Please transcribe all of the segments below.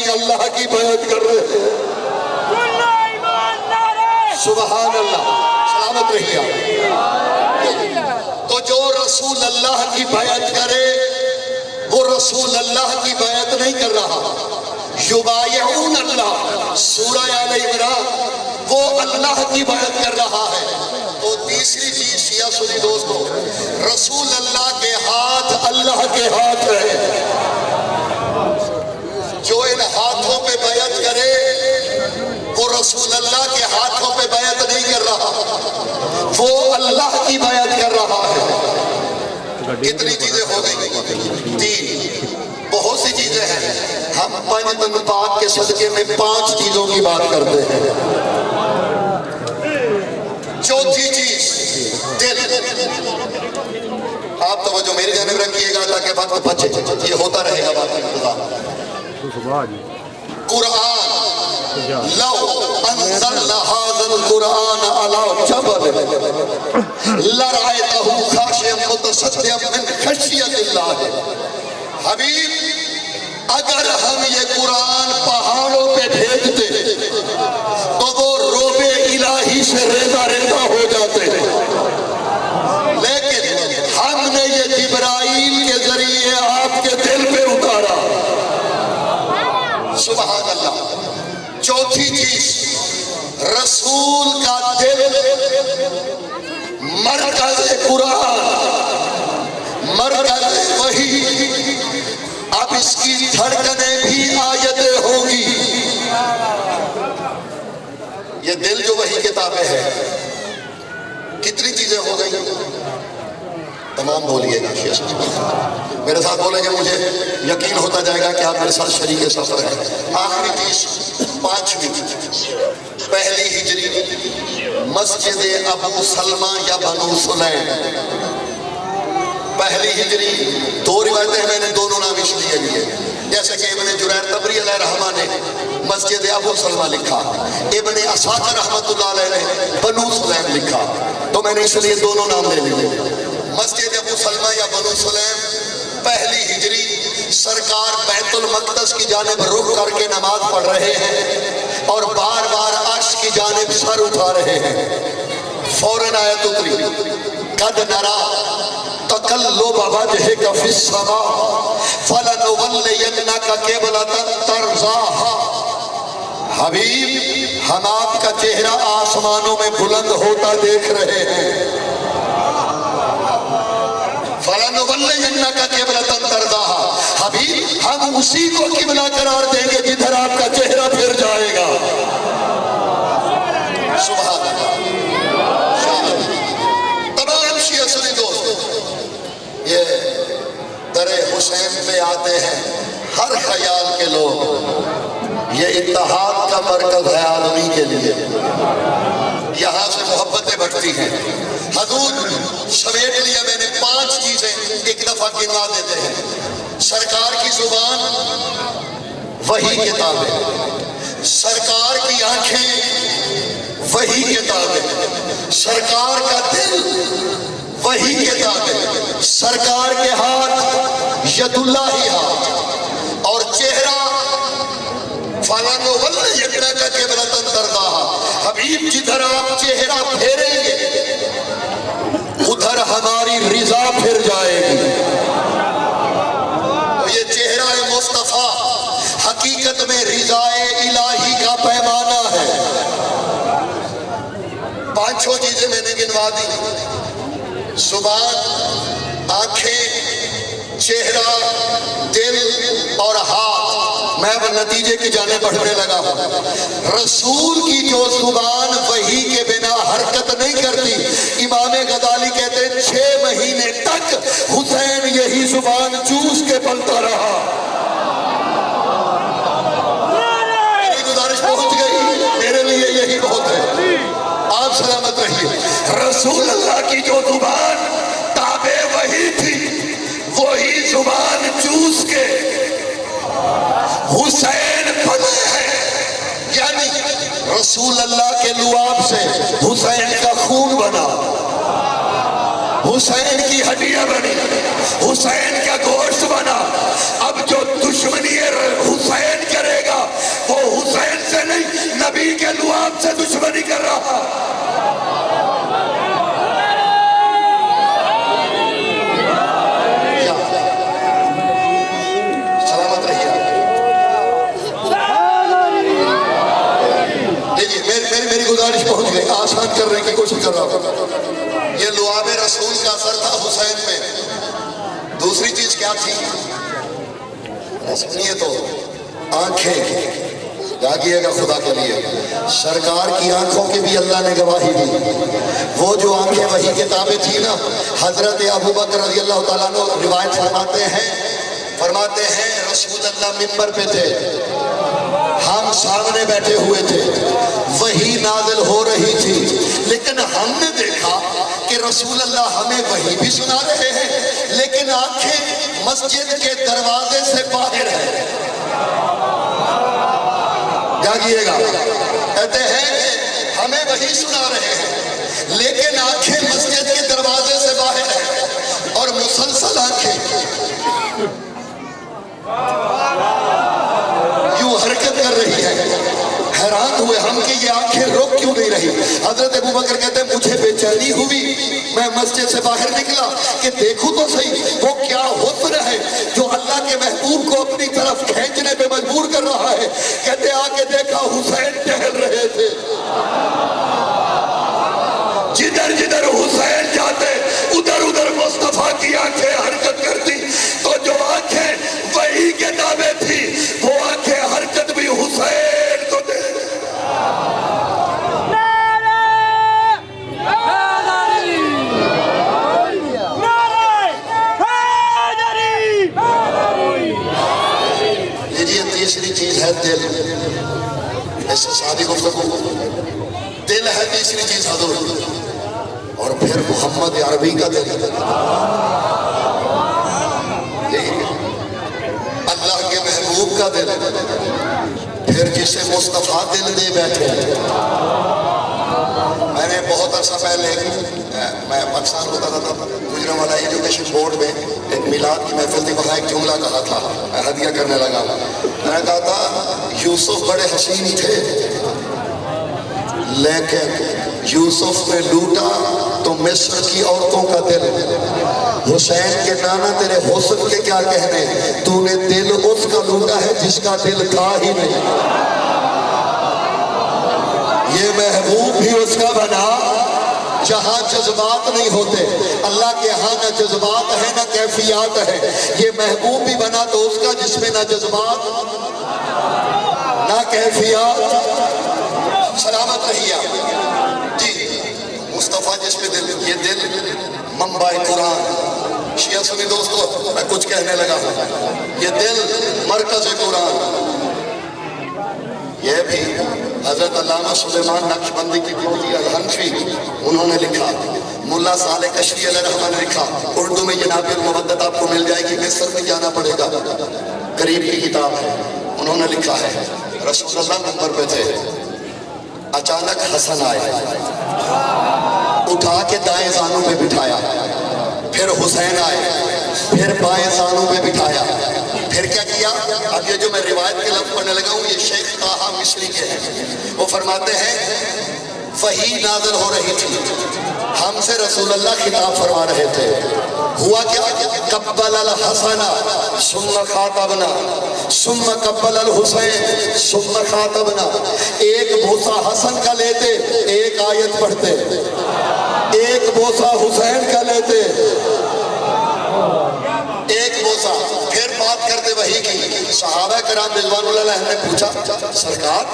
نہیں اللہ کی بیعت کر رہے ہیں۔ سبحان اللہ، سلامت رہیے آپ۔ تو جو رسول اللہ کی بیعت کرے وہ رسول اللہ کی بیعت نہیں کر رہا۔ یبایعون اللہ، سورہ آل عمران، وہ اللہ کی بیعت کر رہا ہے۔ تو تیسری چیز شیعہ سنی دوستو، رسول اللہ کے ہاتھ اللہ کے ہاتھ ہے۔ جو ان ہاتھوں پہ بیعت کرے وہ رسول اللہ کے ہاتھوں پہ بیعت نہیں کر رہا، وہ اللہ کی بیعت کر رہا ہے۔ کتنی چیزیں ہو گئی؟ 3۔ بہت سی چیزیں ہیں، ہم پنج پاک کے صدقے میں 5 چیزوں کی بات کرتے ہیں۔ چوتھی چیز دل۔ آپ توجہ میری جانب رکھیے گا تاکہ وقت بچے، یہ ہوتا رہے گا بات انتظار۔ قرآن، لو انزلنا هذا القرآن على جبل لرأيته خاشعا متصدعا من خشیۃ اللہ۔ حبیب، اگر ہم یہ قرآن پہاڑوں پہ بھیجتے تو وہ روب الہی سے ریزہ ریزہ ہو جاتے ہیں، لیکن ہم نے یہ جبرائیل کے ذریعے آپ کے دل پہ اتارا۔ سبحان اللہ۔ چوتھی چیز، رسول کا دل مرکز قرآن، مرکز وحی۔ اب اس کی دھڑکنیں بھی آیتیں ہوگی۔ یہ دل جو وحی کتابیں ہیں، کتنی چیزیں ہو گئی؟ تمام بولیے گا، میرے ساتھ بولیں گے، مجھے یقین ہوتا جائے گا کہ آپ میرے ساتھ شریک سفر ہیں۔ آخری چیز، 5ویں، پہلی ہجری، مسجد ابو سلمہ یا بنو سلیم۔ پہلی ہجری، 2 روایتیں میں نے دونوں نام اس لیے لیے، جیسے کہ ابن جریر طبری علیہ رحمہ نے مسجد ابو سلمہ لکھا، ابن اساکر رحمت اللہ علیہ نے بنو سلیم لکھا، تو میں نے اس لیے دونوں نام لے لیے۔ مسجد ابو سلمہ یا بنو سلیم، پہلی ہجری، سرکار بیت المقدس کی جانب رخ کر کے نماز پڑھ رہے ہیں اور بار بار عرش کی جانب سر اٹھا رہے ہیں۔ فوراً آیت اتری، قد نرا تقلب وجهك في السماء فلنولينك قبلة ترضاها۔ حبیب، ہم آپ کا چہرہ آسمانوں میں بلند ہوتا دیکھ رہے ہیں۔ فَلَنُوَلِّيَنَّكَ قِبْلَةً تَرْضَاهَا، حبیب ہم اسی کو قبلہ قرار دیں گے جدھر آپ کا چہرہ پھر جائے گا۔ سبحان اللہ۔ تمام شیعہ سنی دوست، یہ در حسین پہ آتے ہیں ہر خیال کے لوگ، یہ اتحاد کا مرکز ہے آدمی کے لیے، یہاں سے محبتیں بڑھتی ہیں۔ حضور سمیٹ لیا میں نے 5 چیزیں ایک دفعہ گنوا دیتے ہیں۔ سرکار کی زبان وہی کتابیں، سرکار کی آنکھیں وہی کتابیں، سرکار کا دل وہی کتابیں، سرکار کے ہاتھ ید اللہ ہی ہاتھ، اور چہرہ فَلَنُوَلِّيَنَّكَ قِبْلَةً تَرْضَاهَا۔ حبیب جدھر آپ چہرہ پھیریں گے ادھر ہماری رضا پھر جائے گی۔ تو یہ چہرہ مصطفیٰ حقیقت میں رضا الہی کا پیمانہ ہے۔ 5 چیزیں میں نے گنوا دی، زبان، آنکھیں، چہرہ، دل اور ہاتھ۔ میں اب نتیجے کی جانب بڑھنے لگا ہوں۔ رسول کی جو زبان وحی کے بنا حرکت نہیں کرتی، امام غزالی کہتے ہیں 6 مہینے تک حسین یہی زبان چوس کے پلتا رہا۔ میری گزارش پہنچ گئی، میرے لیے یہی بہت ہے۔ آپ سلامت رہیے۔ رسول اللہ کی جو زبان تابع وحی تھی، وہی زبان چوس کے حسین بنے ہیں، یعنی رسول اللہ کے لعاب سے حسین کا خون بنا، حسین کی ہڈیاں بنی، حسین کا گوشت بنا۔ اب جو دشمنی حسین کرے گا نہیں کر رہا. سلامت رہیے. میری گزارش پہنچ گئی. آسان کرنے کی کوشش کر رہا ہوں. یہ لعاب رسول کا اثر تھا حسین میں. دوسری چیز کیا تھی؟ سنیے تو، آنکھیں. جاگیے گا خدا کے لیے. سرکار کی آنکھوں کی بھی اللہ نے گواہی دی. وہ جو آنکھیں وہی کتابیں تھی نا، حضرت ابو بکر رضی اللہ تعالیٰ عنہ روایت فرماتے ہیں رسول اللہ منبر پہ تھے، ہم سامنے بیٹھے ہوئے تھے، وحی نازل ہو رہی تھی، لیکن ہم نے دیکھا کہ رسول اللہ ہمیں وحی بھی سنا رہے ہیں لیکن آنکھیں مسجد کے دروازے سے باہر ہیں. جاگیے گا. کہتے ہیں ہمیں وحی سنا رہے ہیں لیکن آنکھیں مسجد کے دروازے سے باہر ہیں، اور مسلسل آنکھیں یوں حرکت کر رہی ہے. حیران ہوئے ہم کہ یہ آنکھیں رک کیوں نہیں رہی. حضرت ابو بکر کہتے ہیں مجھے بے چینی ہوئی. میں مسجد سے باہر نکلا کہ دیکھوں تو صحیح وہ کیا حسن ہے جو اللہ کے محبوب کو اپنی طرف کھینچنے پہ مجبور کر رہا ہے. کہتے آ کے دیکھا حسین ٹہل رہے تھے. جدھر جدھر حسین جاتے ادھر ادھر مصطفیٰ کی آنکھیں حرکت کرتی. تو جو آنکھیں وہی کتابیں تھی وہ آنکھیں حرکت بھی حسین کو دے. تیسری چیز ہے دل. ایسے سادی گفتگو، دل ہے تیسری چیز حضور. اور پھر محمد عربی کا دل، اللہ کے محبوب کا دل، پھر جسے مصطفیٰ دل دے بیٹھے. میں نے بہت عرصہ پہلے میں پاکستان ہوتا تھا گجرانوالہ ایجوکیشن بورڈ میں ایک میلاد کی محفل تھی. وہاں ایک جملہ کہا تھا، میں ہدیہ کرنے لگا. میں نے کہا تھا یوسف بڑے حسین تھے لیکن یوسف نے لوٹا تو مصر کی عورتوں کا دل. حسین کے نانا تیرے حسن کے کیا کہنے، تو نے دل اس کا لوٹا ہے جس کا دل تھا ہی نہیں. یہ محبوب بھی اس کا بنا جہاں جذبات نہیں ہوتے. اللہ کے ہاں نہ جذبات ہے نہ کیفیات ہے. یہ محبوب بھی بنا تو اس کا جس میں نہ جذبات نہ کیفیات. سلامت رہیے جی. مصطفیٰ جس میں دل، یہ دل منبع قرآن. شیعہ سنی دوستو میں کچھ کہنے لگا ہوں. یہ دل مرکز قرآن. یہ بھی حضرت علامہ سلیمان نقشبندی کی بیٹی الحنفی انہوں نے لکھا. ملا صالح کشری علیہ رحمہ نے لکھا. اردو میں جناب المودت آپ کو مل جائے گی. مصر میں جانا پڑے گا، قریب کی کتاب ہے. انہوں نے لکھا ہے رسول اللہ منبر پہ تھے، اچانک حسن آئے، اٹھا کے دائیں زانوں پہ بٹھایا. پھر حسین آئے، پھر بائیں زانوں پہ بٹھایا. پھر کیا کیا؟ اب یہ جو میں روایت کے لفظ پڑھنے لگا ہوں یہ شیخ طاہا مصری کے ہیں. وہ فرماتے ہیں وحی نازل ہو رہی تھی، ہم سے رسول اللہ خطاب فرما رہے تھے. ہوا کیا؟ قبل الحسن ثم خاطبنا ثم قبل الحسین ثم خاطبنا. ایک بوسہ حسن کا لیتے، ایک آیت پڑھتے. ایک بوسہ حسین کا لیتے، ایک بوسہ. پھر بات کرتے وحی کی. صحابہ کرام رضوان اللہ علیہم نے پوچھا سرکار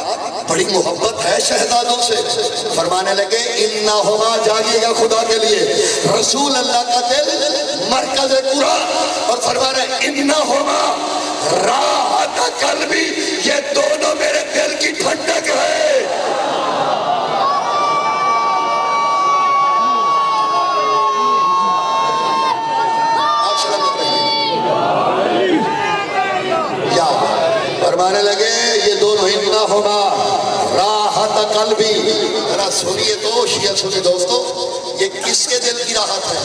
بڑی محبت ہے شہزادوں سے. فرمانے لگے انہما، جاگیے گا خدا کے لیے، رسول اللہ کا دل مرکز قرآن. اور فرما رہے انہما راحت قلبی، یہ دونوں میرے دل کی ٹھنڈک ہے. فرمانے لگے یہ دونوں انہما راحت قلبی. ذرا سنیے تو شیعہ سنی دوستو، یہ کس کے دل کی راحت ہے؟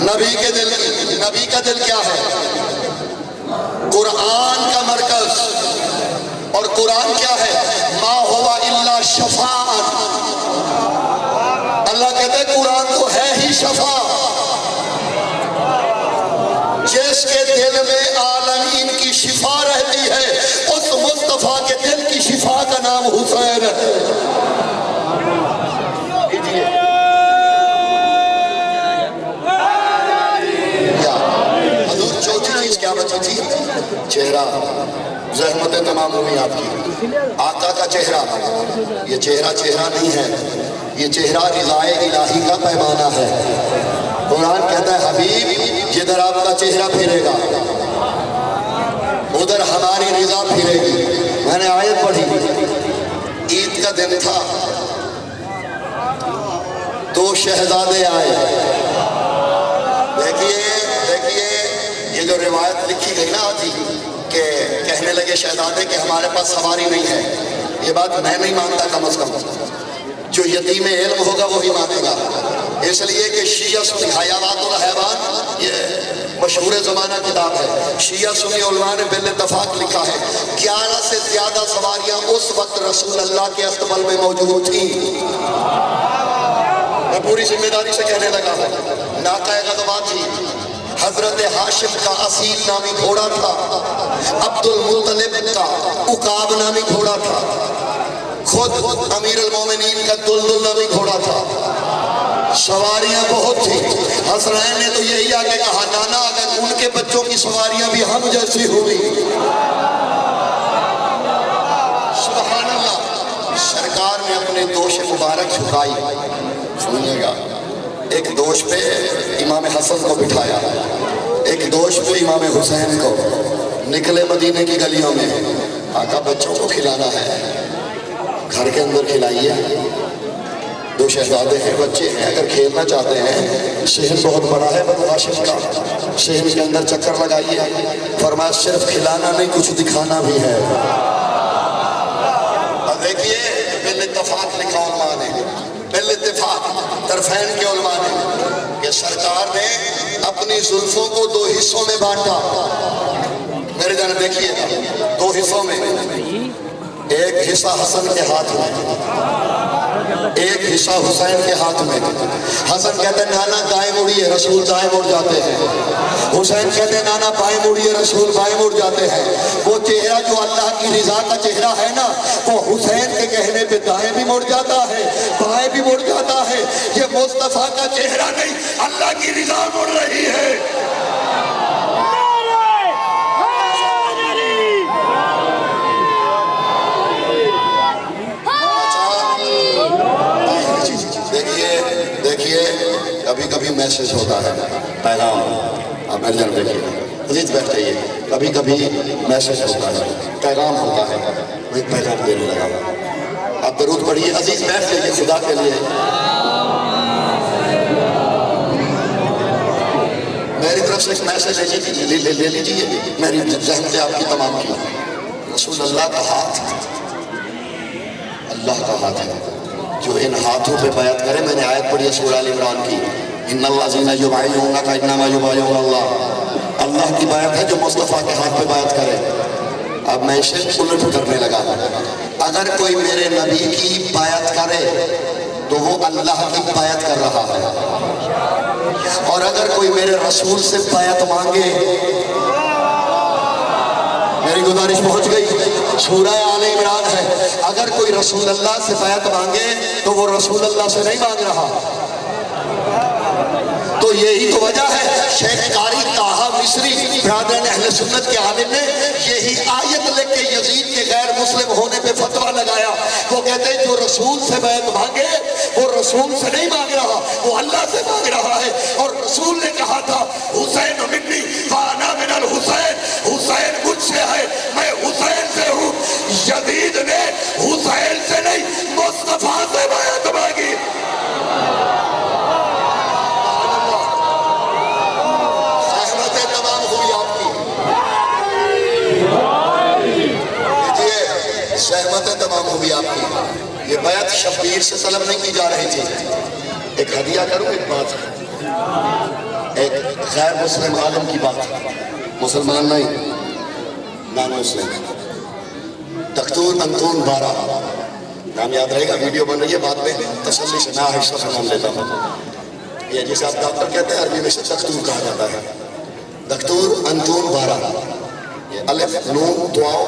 نبی کے دل کی. نبی کا دل کیا ہے؟ قرآن کا مرکز. اور قرآن کیا ہے؟ ما ہوا الا شفاء مصطفیٰ کے دل کی شفا کا نام حسین ہے. حضور چوتھی چیز کیا بچی تھی؟ چہرہ. زحمت تمام ہوئی آپ کی. آقا کا چہرہ، یہ چہرہ نہیں ہے، یہ چہرہ رضائے الہی کا پیمانہ ہے. قرآن کہتا ہے حبیب جدھر آپ کا چہرہ پھرے گا ادھر ہماری رضا پھرے گی. میں نے آیت پڑھی، عید کا دن تھا، 2 شہزادے آئے. دیکھیے یہ جو روایت لکھی گئی نا آتی کہ کہنے لگے شہزادے کہ ہمارے پاس سواری نہیں ہے. یہ بات میں نہیں مانتا، کم از کم جو یتیم علم ہوگا وہی مانے گا. اس لیے کہ شیعہ سنی حیوانات الحیوان یہ مشہور زمانہ کتاب ہے. شیعہ سنی علماء نے بالاتفاق لکھا ہے 11 سے زیادہ سواریاں اس وقت رسول اللہ کے استقبال میں موجود تھیں. میں پوری ذمہ داری سے کہنے لگا ہوں. ناقہ غضبان تھی، حضرت ہاشم کا اصیل نامی گھوڑا تھا، عبد المطلب کا عقاب نامی گھوڑا تھا، خود امیر المومنین کا دلدل نامی گھوڑا تھا. سواریاں بہت تھی. حسنین نے تو یہی آگے کہا نانا اگر ان کے بچوں کی سواریاں بھی ہم جیسی ہوئی. سبحان اللہ. سرکار نے اپنے دوش مبارک جھکائی. سنیے گا، ایک دوش پہ امام حسن کو بٹھایا، ایک دوش پہ امام حسین کو. نکلے مدینے کی گلیوں میں. آقا بچوں کو کھلانا ہے، گھر کے اندر کھلائیے. 2 شہزادے ہیں، بچے ہیں، اگر کھیلنا چاہتے ہیں. شہر بہت بڑا ہے بنو ہاشم کا، شہر کے اندر چکر لگائیے. فرمایا صرف کھلانا نہیں کچھ دکھانا بھی ہے. اور دیکھیے بالاتفاق لکھا علماء نے، بالاتفاق طرفین کے علماء نے، کہ سرکار نے اپنی زلفوں کو 2 حصوں میں بانٹا. میرے جانے دیکھیے 2 حصوں میں. ایک حصہ حسن کے ہاتھ میں، ایک حصہ حسین کے ہاتھ میں. حسن کہتے ہیں نانا دائیں مڑیے، رسول دائیں مڑ جاتے ہیں. حسین کہتے ہیں نانا بائیں مڑیے، رسول بائیں مڑ جاتے ہیں. وہ چہرہ جو اللہ کی رضا کا چہرہ ہے نا، وہ حسین کے کہنے پہ دائیں بھی مڑ جاتا ہے، بائیں بھی مڑ جاتا ہے. یہ مصطفیٰ کا چہرہ نہیں، اللہ کی رضا مڑ رہی ہے. دیکھیے کبھی کبھی میسج ہوتا ہے، پیغام. آپ میرے جان دیکھیے، عزیز بیٹھ جائیے. کبھی کبھی میسج ہوتا ہے، پیغام ہوتا ہے. میں پیغام دینے لگا. آپ درود پڑھیے. عزیز بیٹھ جائیے خدا کے لیے. میری طرف سے ایک میسج لے لیجیے. میری ذہن سے آپ کی تمام کی. رسول اللہ کا ہاتھ اللہ کا ہاتھ ہے جو ان ہاتھوں پہ بیعت کرے. میں نے آیت پڑھی ہے سورہ ال عمران کی، ان الذین یبایعونک انما یبایعون اللہ. اللہ کی بیعت ہے جو مصطفیٰ کے ہاتھ پہ بیعت کرے. اب میں اسے الٹ کرنے لگا. اگر کوئی میرے نبی کی بیعت کرے تو وہ اللہ کی بیعت کر رہا ہے، اور اگر کوئی میرے رسول سے بیعت مانگے، میری گزارش پہنچ گئی. سورہ آل عمران ہے. اگر کوئی رسول اللہ سے بیعت مانگے تو وہ رسول اللہ سے نہیں مانگ رہا. تو یہی تو وجہ ہے شیخ قاری طٰہٰ مصری برادران اہل سنت کے عالم نے یہی آیت لے کے یزید کے غیر مسلم ہونے پہ فتویٰ لگایا. وہ کہتے ہیں جو رسول سے بیعت مانگے وہ رسول سے نہیں مانگ رہا، وہ اللہ سے مانگ رہا ہے. اور رسول نے کہا تھا حسین منی وانا من الحسین، حسین مجھ سے ہے، میں حسین سے ہوں. یزید نے حسین سے نہیں مصطفیٰ سے بیعت مانگی. زحمتیں تمام ہوئی آپ کی. یہ بیعت شبیر سے طلب نہیں کی جا رہی تھی. ایک ہدیہ کروں، ایک بات، ایک غیر مسلم عالم کی بات، مسلمان نہیں، نان مسلم. دکتور انتون بارہ نام یاد رہے گا، ویڈیو بن رہی ہے، بعد میں تسلی سے میں آہستہ سے نام لیتا ہوں. یہ جسے آپ ڈاکٹر کہتے ہیں عربی میں سے دکتور کہا جاتا ہے. دکتور انتون بارہ. یہ الف نون دعاؤ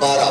12,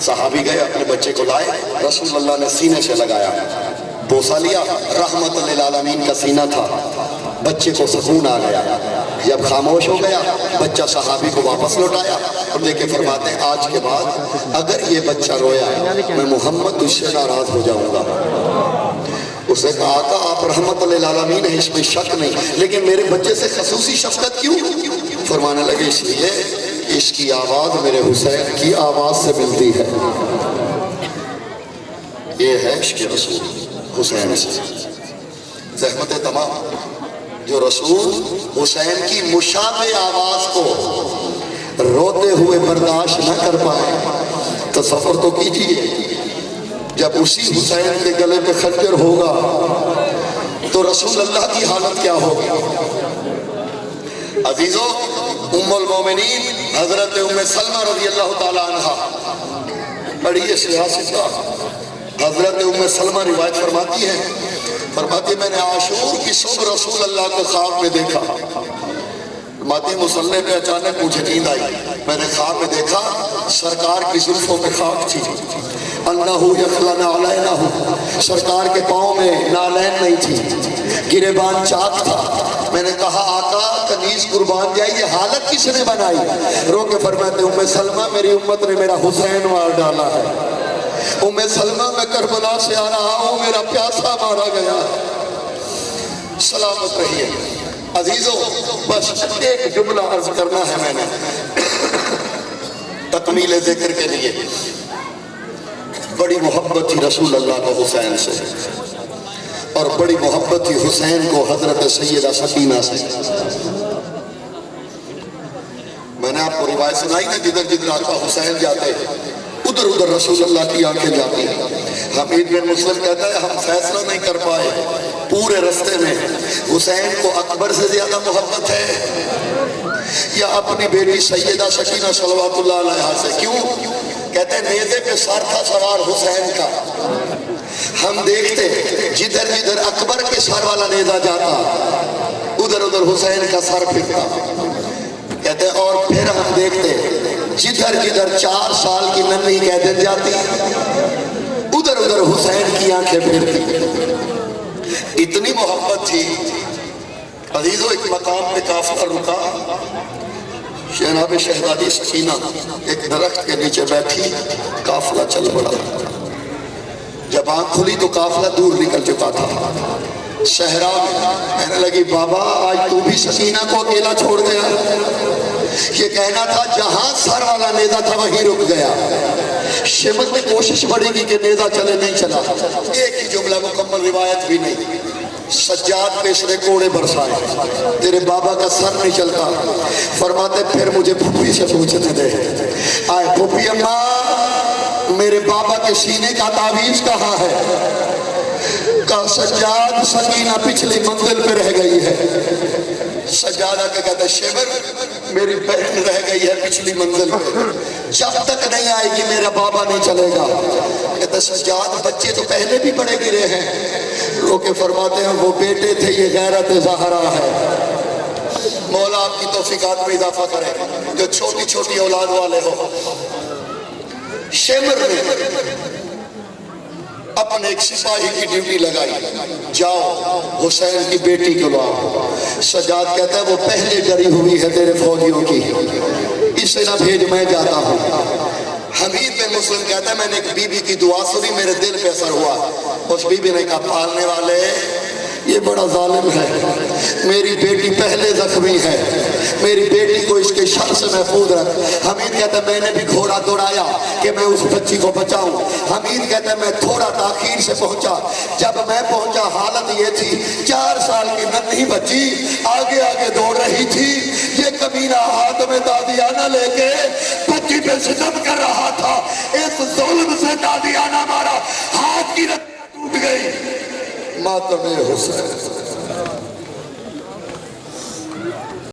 صحابی گئے اپنے بچے کو لائے, رسول اللہ نے سینے سے لگایا, بوسہ لیا, رحمت للعالمین کا سینہ تھا, بچے کو سکون آ گیا. جب خاموش ہو گیا بچہ صحابی کو واپس لوٹایا اور دیکھ کے فرماتے ہیں آج کے بعد اگر یہ بچہ رویا میں محمد تجھ سے ناراض ہو جاؤں گا. اس نے کہا آقا آپ رحمت للعالمین ہیں اس میں شک نہیں, لیکن میرے بچے سے خصوصی شفقت کیوں؟ فرمانے لگے اس لیے اس کی آواز میرے حسین کی آواز سے ملتی ہے. یہ ہے عشق رسول حسین سے. زحمت تمام جو رسول حسین کی مشابہ آواز کو روتے ہوئے برداشت نہ کر پائے, تصور تو کیجئے جب اسی حسین کے گلے پہ خنجر ہوگا تو رسول اللہ کی حالت کیا ہوگی. عزیزو, ام المومنین حضرت ام سلمہ رضی اللہ تعالی عنہ بڑی سیاستہ, حضرت ام سلمہ روایت فرماتی ہے میں نے عاشور کی صبح رسول اللہ کو خواب میں دیکھا. فرماتی مصلی پہ اچانک مجھے نیند آئی, میں نے خواب میں دیکھا سرکار کی زلفوں پہ خاک تھی, انہو یخلا نعلینہو, سرکار کے پاؤں میں نالین نہیں تھی, گریبان چاک تھا. میں نے کہا آقا کنیز قربان جائے یہ حالت کس نے بنائی؟ رو کے فرماتے ام سلمہ میری امت نے میرا حسین مار ڈالا ہے. ام سلمہ میں کربلا سے آ رہا ہوں, میرا پیاسا مارا گیا. سلامت رہیے. عزیزو بس ایک جملہ عرض کرنا ہے میں نے تکمیل ذکر کے لیے. بڑی محبت تھی رسول اللہ کو حسین سے, اور بڑی محبت تھی حسین کو حضرت سیدہ سکینہ سے. میں نے آپ کو روایت سنائی نا, جدھر جدھر آقا حسین جاتے ادھر ادھر رسول اللہ کی آنکھیں جاتی ہیں. حمید بن مسلم کہتا ہے ہم فیصلہ نہیں کر پائے پورے رستے میں حسین کو اکبر سے زیادہ محبت ہے یا اپنی بیٹی سیدہ سکینہ صلوات اللہ علیہا سے. کیوں؟ کہتے ہیں نیزے پہ سر تھا سوار حسین کا, ہم دیکھتے جدھر جدھر اکبر کے سر والا نیزہ جاتا ادھر ادھر حسین کا سر پھرتا. کہتے ہیں اور پھر ہم دیکھتے جدھر جدھر 4 سال کی ننھی قیدن جاتی ادھر ادھر حسین کی آنکھیں پھرتی. اتنی محبت تھی. عزیزو ایک مقام پہ قافلہ رکا, جناب شہزادی سکینہ ایک درخت کے نیچے بیٹھی, قافلہ چل پڑا. جب آنکھ کھلی تو قافلہ دور نکل چکا تھا. صحرا میں کہنے لگی بابا آج تو بھی سکینہ کو اکیلا چھوڑ گیا. یہ کہنا تھا جہاں سر والا نیزہ تھا وہیں رک گیا. شمت میں کوشش بڑھے گی کہ نیزہ چلے, نہیں چلا. ایک ہی جملہ مکمل روایت بھی نہیں. سجاد پہ اس نے کوڑے برسائے, تیرے بابا کا سر نہیں چلتا. فرماتے پھر مجھے پھوپھی سے پوچھنے دے. آئے پھوپھی اماں میرے بابا کے سینے کا تعویذ کہاں ہے؟ کہا سجاد سکینہ پچھلی منزل پہ رہ گئی ہے. سجادہ کے کہتا ہے شیبر میری بہن رہ گئی ہے پچھلی منزل پہ, جب تک نہیں آئے گی میرا بابا نہیں چلے گا. کہتا ہے سجاد بچے تو پہلے بھی بڑے گرے ہیں. رو کے فرماتے ہیں وہ بیٹے تھے یہ غیرت زہرا ہے. مولا آپ کی توفیقات میں اضافہ کرے جو چھوٹی چھوٹی اولاد والے ہو. شیبر نے اپنے ایک سپاہی کی ڈیوٹی لگائی, جاؤ حسین کی بیٹی کو لاؤ. سجاد کہتا ہے وہ پہلے ڈری ہوئی ہے تیرے فوجیوں کی, اسے نہ بھیج میں جاتا ہوں. حمید بن مسلم کہتا ہے میں نے ایک بی بی کی دعا سنی, میرے دل پہ اثر ہوا. اس بی بی نے کہا پالنے والے یہ بڑا ظالم ہے, میری بیٹی پہلے زخمی ہے, میری بیٹی کو اس کے شر سے محفوظ رکھ. حمید کہتا ہے میں نے بھی گھوڑا دوڑایا کہ میں اس بچی کو بچاؤں. حمید کہتا ہے میں تھوڑا تاخیر سے پہنچا, جب میں پہنچا حالت یہ تھی 4 سال کی ننھی بچی آگے آگے دوڑ رہی تھی, یہ کمینہ ہاتھ میں دادیانہ لے کے بچی پہ ستم کر رہا تھا. اس ظلم سے دادیانہ مارا, ہاتھ کی رتیاں ٹوٹ گئی. ماتم حسین.